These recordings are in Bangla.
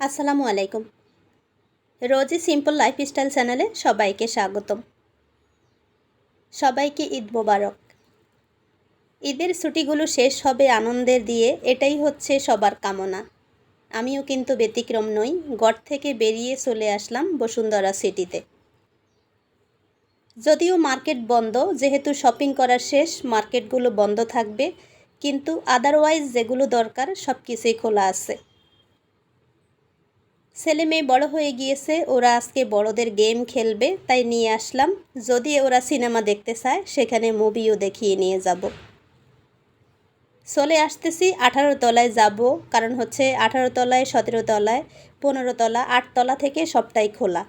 আসসালামু আলাইকুম। রোজি সিম্পল লাইফস্টাইল চ্যানেলে সবাইকে স্বাগতম। সবাইকে ঈদ মোবারক। ঈদের ছুটিগুলো শেষ হবে আনন্দের দিয়ে, এটাই হচ্ছে সবার কামনা। আমিও কিন্তু ব্যতিক্রম নই। ঘর থেকে বেরিয়ে চলে আসলাম বসুন্ধরা সিটিতে। যদিও মার্কেট বন্ধ, যেহেতু শপিং করা শেষ, মার্কেটগুলো বন্ধ থাকবে, কিন্তু আদারওয়াইজ যেগুলো দরকার সব কিছুই খোলা আছে। ছেলে মেয়ে বড় হয়ে গিয়েছে, ওরা আজকে বড়দের গেম খেলবে, তাই নিয়ে আসলাম। যদি ওরা সিনেমা দেখতে চায় সেখানে মুভিও দেখিয়ে নিয়ে যাব। চলে আসতেছি 18 তলায় যাব, কারণ হচ্ছে 18 তলায়, 17 তলায়, 15 তলা, 8 তলা থেকে সবটাই খোলা।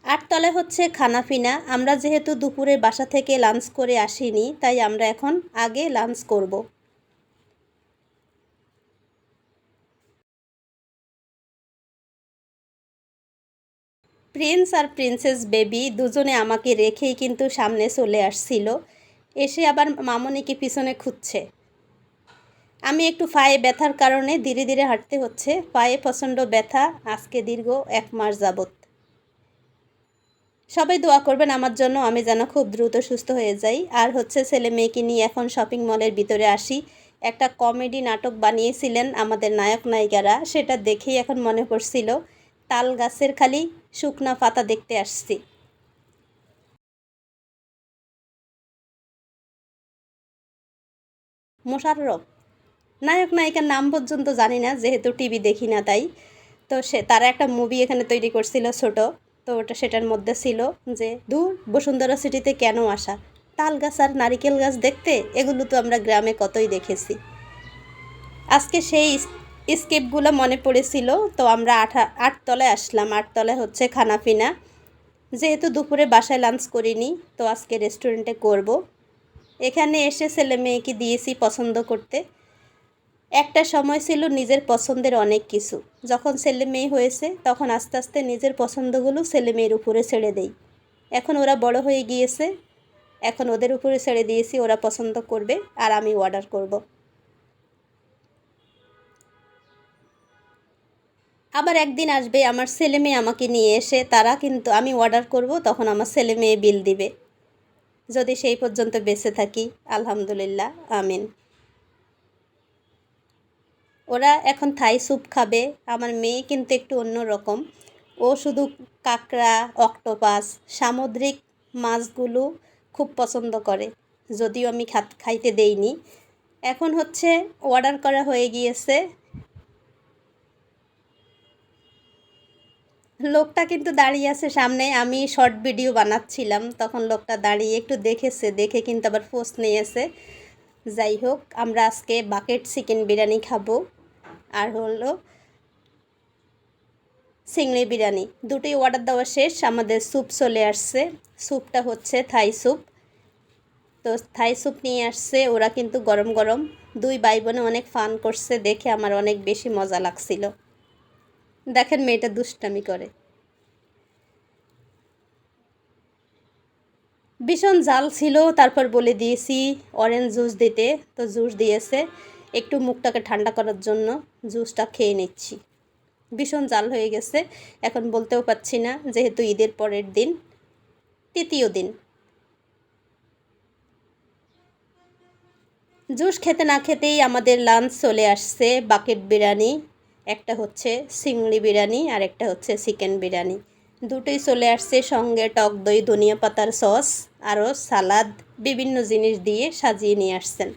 8 তলায় হচ্ছে খানাফিনা। আমরা যেহেতু দুপুরে বাসা থেকে লাঞ্চ করে আসিনি, তাই আমরা এখন আগে লাঞ্চ করব। প্রিন্স আর প্রিন্সেস বেবি দুজনে আমাকে রেখেই কিন্তু সামনে চলে আসছিল, এসে আবার মামনিকে পিছনে খুঁজছে। আমি একটু পায়ে ব্যথার কারণে ধীরে ধীরে হাঁটতে হচ্ছে। পায়ে প্রচণ্ড ব্যথা, আজকে দীর্ঘ 1 মাস যাবৎ। সবাই দোয়া করবেন আমার জন্য, আমি যেন খুব দ্রুত সুস্থ হয়ে যাই। আর হচ্ছে ছেলে মেয়েকে নিয়ে এখন শপিং মলের ভিতরে আসি। একটা কমেডি নাটক বানিয়েছিলেন আমাদের নায়ক নায়িকারা, সেটা দেখেই এখন মনে পড়ছিল তাল গাছের খালি শুকনা পাতা দেখতে আসছি। মোশাররফ নায়ক নায়িকার নাম পর্যন্ত জানি না, যেহেতু টিভি দেখি না তাই। তো তারা একটা মুভি এখানে তৈরি করছিল ছোট। তো সেটার মধ্যে ছিল যে দূর বসুন্ধরা সিটিতে কেন আসা, তাল গাছ আর নারিকেল গাছ দেখতে, এগুলো তো আমরা গ্রামে কতই দেখেছি। আজকে সেই স্কেপগুলো মনে পড়েছিল। তো আমরা 8 তলায় আসলাম। 8 তলায় হচ্ছে খানাপিনা। যেহেতু দুপুরে বাসায় লাঞ্চ করিনি, তো আজকে রেস্টুরেন্টে করব। এখানে এসে ছেলে মেয়েকে দিয়েছি পছন্দ করতে। একটা সময় ছিল নিজের পছন্দের অনেক কিছু, যখন ছেলে মেয়ে হয়েছে তখন আস্তে আস্তে নিজের পছন্দগুলো ছেলে মেয়ের উপরে ছেড়ে দেই। এখন ওরা বড় হয়ে গিয়েছে, এখন ওদের উপরে ছেড়ে দিয়েছি, ওরা পছন্দ করবে আর আমি অর্ডার করব। আবার একদিন আসবে আমার ছেলে মেয়ে আমাকে নিয়ে এসে, তারা কিন্তু আমি অর্ডার করব, তখন আমার ছেলে মেয়ে বিল দিবে, যদি সেই পর্যন্ত বেঁচে থাকি। আলহামদুলিল্লাহ, আমিন। ওরা এখন থাই স্যুপ খাবে। আমার মেয়ে কিন্তু একটু অন্য রকম, ও শুধু কাঁকড়া, অক্টোপাস, সামুদ্রিক মাছগুলো খুব পছন্দ করে, যদিও আমি খাইতে দেইনি। এখন হচ্ছে অর্ডার করা হয়ে গিয়েছে। লোকটা কিন্তু দাঁড়িয়ে আছে সামনে, আমি শর্ট ভিডিও বানাচ্ছিলাম, তখন লোকটা দাঁড়িয়ে একটু দেখেছে, দেখে কিন্তু আবার পোস্ট নিয়েছে। যাই হোক, আমরা আজকে বাকেট চিকেন বিরিয়ানি খাবো, আর হলো চিংড়ি বিরিয়ানি। দুটোই অর্ডার দেওয়া শেষ, আমাদের স্যুপ চলে আসছে। স্যুপটা হচ্ছে থাই স্যুপ। তো থাই স্যুপ নিয়ে আসছে ওরা, কিন্তু গরম গরম। দুই ভাই বোনে অনেক ফান করছে, দেখে আমার অনেক বেশি মজা লাগছিল। দেখেন মেয়েটা দুষ্টামি করে। ভীষণ জাল ছিল, তারপর বলে দিয়েছি অরেঞ্জ জুস দিতে, তো জুস দিয়েছে। একটু মুখটাকে ঠান্ডা করার জন্য জুসটা খেয়ে নিচ্ছি। ভীষণ জাল হয়ে গেছে, এখন বলতেও পারছি না, যেহেতু ঈদের পরের দিন, তৃতীয় দিন। জুস খেতে না খেতেই আমাদের লাঞ্চ চলে আসছে। বাকেট বিরিয়ানি, একটা হচ্ছে চিংড়ি বিরিয়ানি আর একটা হচ্ছে চিকেন বিরিয়ানি, দুটোই চলে আসছে। সঙ্গে টক দই, ধনিয়া পাতার সস, আরও সালাদ, বিভিন্ন জিনিস দিয়ে সাজিয়ে নিয়ে আসছেন।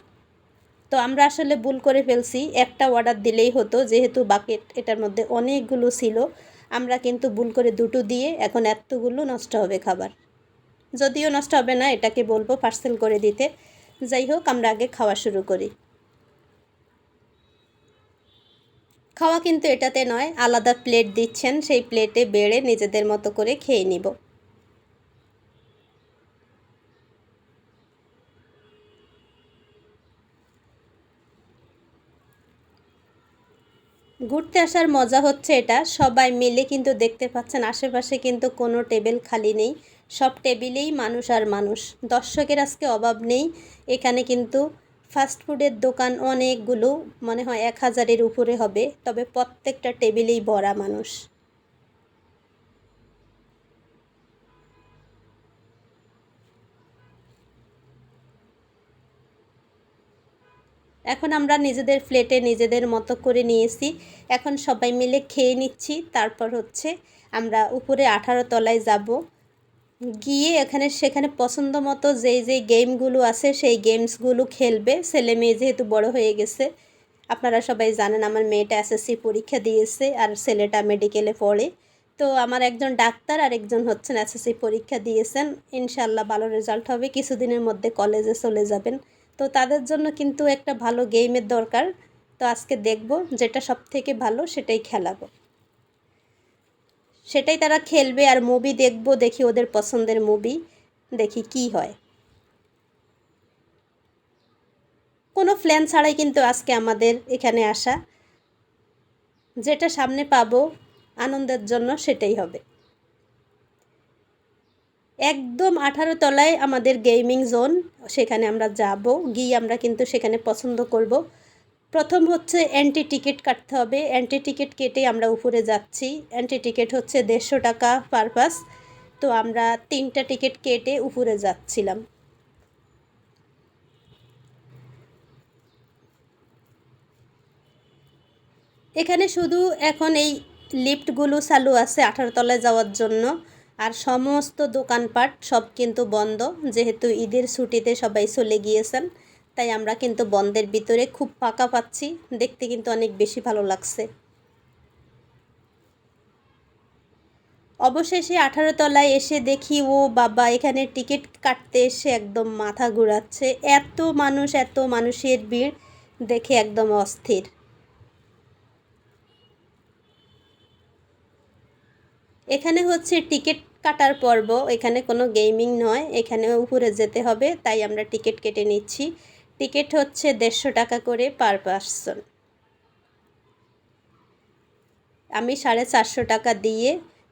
তো আমরা আসলে ভুল করে ফেলছি, একটা অর্ডার দিলেই হতো, যেহেতু বাকেট এটার মধ্যে অনেকগুলো ছিল। আমরা কিন্তু ভুল করে দুটো দিয়ে এখন এতগুলো নষ্ট হবে খাবার। যদিও নষ্ট হবে না, এটাকে বলবো পার্সেল করে দিতে। যাই হোক, আমরা আগে খাওয়া শুরু করি। খাওয়া কিন্তু এটাতে নয়, আলাদা প্লেট দিচ্ছেন, সেই প্লেটে বেড়ে নিজেদের মতো করে খেয়ে নিব। ঘুরতে আসার মজা হচ্ছে এটা, সবাই মিলে কিন্তু দেখতে পাচ্ছেন আশেপাশে কিন্তু কোনো টেবিল খালি নেই, সব টেবিলেই মানুষ আর মানুষ। দর্শকের আজকে অভাব নেই, এখানে কিন্তু ফাস্টফুডের দোকান অনেকগুলো, মনে হয় 1000-এর উপরে হবে, তবে প্রত্যেকটা টেবিলেই ভরা মানুষ। এখন আমরা নিজেদের প্লেটে নিজেদের মতো করে নিয়েছি, এখন সবাই মিলে খেয়ে নিচ্ছি। তারপর হচ্ছে আমরা উপরে 18 তলায় যাব, গিয়ে সেখানে পছন্দ মতো যেই গেমগুলো আছে সেই গেমসগুলো খেলবে। ছেলে মেয়ে যেহেতু বড় হয়ে গেছে, আপনারা সবাই জানেন আমার মেয়েটা এসএসসি পরীক্ষা দিয়েছে আর ছেলেটা মেডিকেলে পড়ে। তো আমার একজন ডাক্তার আর একজন হচ্ছেন এসএসসি পরীক্ষা দিয়েছেন, ইনশাল্লাহ ভালো রেজাল্ট হবে, কিছুদিনের মধ্যে কলেজে চলে যাবেন। তো তাদের জন্য কিন্তু একটা ভালো গেমের দরকার। তো আজকে দেখব যেটা সব থেকে ভালো সেটাই খেলাবো, সেটাই তারা খেলবে। আর মুভি দেখব, দেখি ওদের পছন্দের মুভি, দেখি কি হয়। কোনো প্ল্যান ছাড়াই কিন্তু আজকে আমাদের এখানে আসা, যেটা সামনে পাবো আনন্দের জন্য সেটাই হবে। একদম 18 তলায় আমাদের গেমিং জোন, সেখানে আমরা যাব, গিয়ে আমরা কিন্তু সেখানে পছন্দ করব। প্রথম হচ্ছে এন্ট্রি টিকিট কাটতে হবে, এন্ট্রি টিকিট কেটে আমরা উপরে যাচ্ছি। এন্ট্রি টিকিট হচ্ছে 150 টাকা পার পাস। তো আমরা 3টা টিকিট কেটে উপরে যাচ্ছিলাম। এখানে শুধু এখন এই লিফটগুলো চালু আছে 18 তলায় যাওয়ার জন্য, আর সমস্ত দোকানপাট সব কিন্তু বন্ধ, যেহেতু ঈদের ছুটিতে সবাই চলে গিয়েছেন। তাই আমরা কিন্তু বন্ধের ভিতরে খুব ফাঁকা পাচ্ছি, দেখতে কিন্তু অনেক বেশি ভালো লাগছে। অবশেষে 18 তলায় এসে দেখি, ও বাবা, এখানে টিকিট কাটতে এসে একদম মাথা ঘুরাচ্ছে, এত মানুষের ভিড় দেখে একদম অস্থির। এখানে হচ্ছে টিকিট কাটার পর্ব, এখানে কোনো গেমিং নয়, এখানে উপরে যেতে হবে, তাই আমরা টিকিট কেটে নিচ্ছি। টিকিট হচ্ছে 150 টাকা করে পার পার্সন। আমি 450 টাকা দিয়ে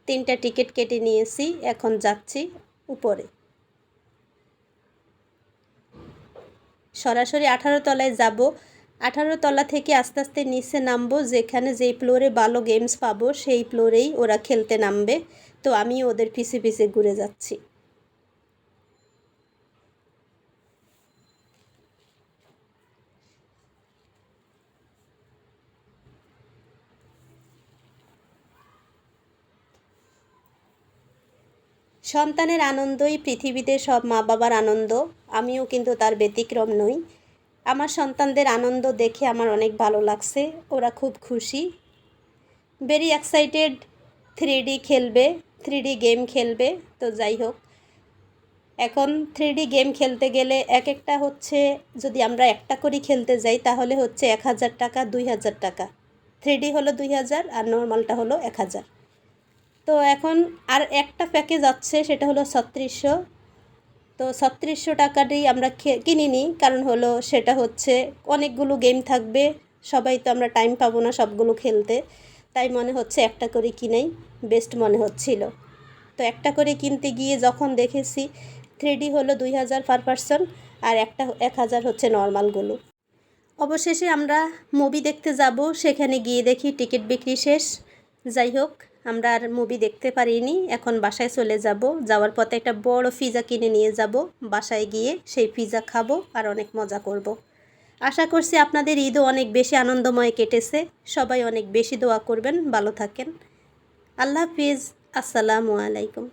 3টা টিকিট কেটে নিয়েছি, এখন যাচ্ছি উপরে। সরাসরি 18 তলায় যাব। 18 তলা থেকে আস্তে আস্তে নিচে নামবো, যেখানে যেই ফ্লোরে ভালো গেমস পাবো সেই ফ্লোরেই ওরা খেলতে নামবে। তো আমি ওদের পিছে পিছে ঘুরে যাচ্ছি। সন্তানের আনন্দই পৃথিবীতে সব মা বাবার আনন্দ, আমিও কিন্তু তার ব্যতিক্রম নই। আমার সন্তানদের আনন্দ দেখে আমার অনেক ভালো লাগছে, ওরা খুব খুশি, ভেরি এক্সাইটেড। 3D খেলবে, 3D গেম খেলবে। তো যাই হোক, এখন 3D গেম খেলতে গেলে এক একটা হচ্ছে, যদি আমরা একটা করে খেলতে যাই তাহলে হচ্ছে 1000 টাকা, 2000 টাকা। 3D হলো 2000 আর নর্মালটা হলো 1000। তো এখন আর একটা প্যাকেজ আছে, সেটা হলো 3600। তো 3600 টাকারই আমরা কিনে নিই, কারণ হলো সেটা হচ্ছে অনেকগুলো গেম থাকবে, সবাই তো আমরা টাইম পাবো না সবগুলো খেলতে, তাই মনে হচ্ছে একটা করে কিনেই বেস্ট মনে হচ্ছিল। তো একটা করে কিনতে গিয়ে যখন দেখেছি 3D হলো 2000 পার পার্সন, আর 1000 হচ্ছে নর্মালগুলো। অবশেষে আমরা মুভি দেখতে যাব, সেখানে গিয়ে দেখি টিকিট বিক্রি শেষ। যাই হোক, আমরা আর মুভি দেখতে পারিনি, এখন বাসায় চলে যাব। যাওয়ার পথে একটা বড় পিৎজা কিনে নিয়ে যাব, বাসায় গিয়ে সেই পিৎজা খাবো আর অনেক মজা করব। আশা করছি আপনাদের ঈদও অনেক বেশি আনন্দময় কেটেছে। সবাই অনেক বেশি দোয়া করবেন, ভালো থাকেন। আল্লাহ হাফিজ, আসসালামু আলাইকুম।